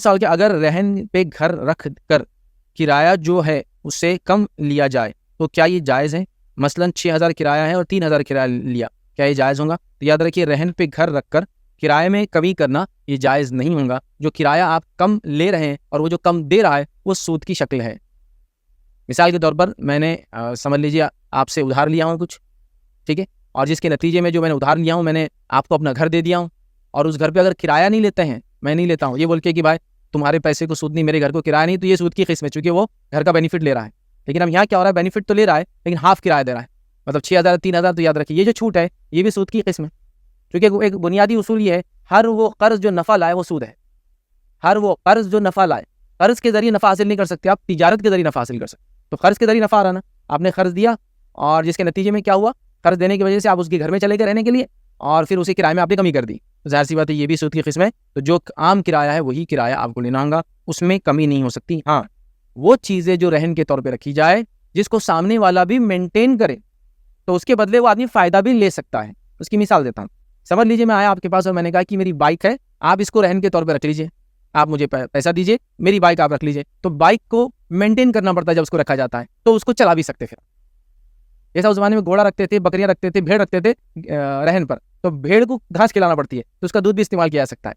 साल के अगर रहन पे घर रख कर किराया जो है उससे कम लिया जाए तो क्या ये जायज़ है? मसलन 6,000 किराया है और 3,000 किराया लिया, क्या ये जायज़ होगा? तो याद रखिए, रहन पे घर रखकर किराए में कमी करना ये जायज़ नहीं होगा। जो किराया आप कम ले रहे हैं और वो जो कम दे रहा है वो सूद की शक्ल है। मिसाल के तौर पर मैंने समझ लीजिए आपसे उधार लिया हूँ कुछ, ठीक है, और जिसके नतीजे में जो मैंने उधार लिया हूँ मैंने आपको अपना घर दे दिया हूँ, और उस घर पे अगर किराया नहीं लेते हैं, मैं नहीं लेता हूँ, ये बोल के कि भाई तुम्हारे पैसे को सूद नहीं, मेरे घर को किराया नहीं, तो ये सूद की किस्म है, चूंकि वो घर का बेनिफिट ले रहा है। लेकिन अब यहाँ क्या हो रहा है, बेनिफिट तो ले रहा है लेकिन हाफ किराया दे रहा है, मतलब 6,000 3,000। तो याद रखिए ये जो छूट है ये भी सूद की किस्म है, क्योंकि एक बुनियादी उसूल ये है, हर वो कर्ज जो नफ़ा लाए वो सूद है। हर वो कर्ज जो नफ़ा लाए, कर्ज के जरिए नफ़ा हासिल नहीं कर सकते आप, तिजारत के जरिए नफ़ा हासिल कर सकते। तो कर्ज के जरिए नफ़ा आ रहा ना, आपने कर्ज दिया और जिसके नतीजे में क्या हुआ, कर्ज देने की वजह से आप उसके घर में चले गए रहने के लिए और फिर उसी किराए में आपने कमी कर दी, तो जाहिर सी बात है ये भी सूद की किस्म है। तो जो आम किराया है वही किराया आपको लेना होगा, उसमें कमी नहीं हो सकती। हाँ, वो चीज़ें जो रहन के तौर पर रखी जाए जिसको सामने वाला भी मेंटेन करे, तो उसके बदले वो आदमी फ़ायदा भी ले सकता है। उसकी मिसाल देता हूँ, समझ लीजिए मैं आया आपके पास और मैंने कहा कि मेरी बाइक है, आप इसको रहन के तौर पर रख लीजिए, आप मुझे पैसा दीजिए, मेरी बाइक आप रख लीजिए। तो बाइक को मेंटेन करना पड़ता है जब उसको रखा जाता है, तो उसको चला भी सकते। फिर जैसा उस जमाने में घोड़ा रखते थे, बकरियां रखते थे, भेड़ रखते थे रहन पर, तो भेड़ को घास खिलाना पड़ती है, तो उसका दूध भी इस्तेमाल किया जा सकता है।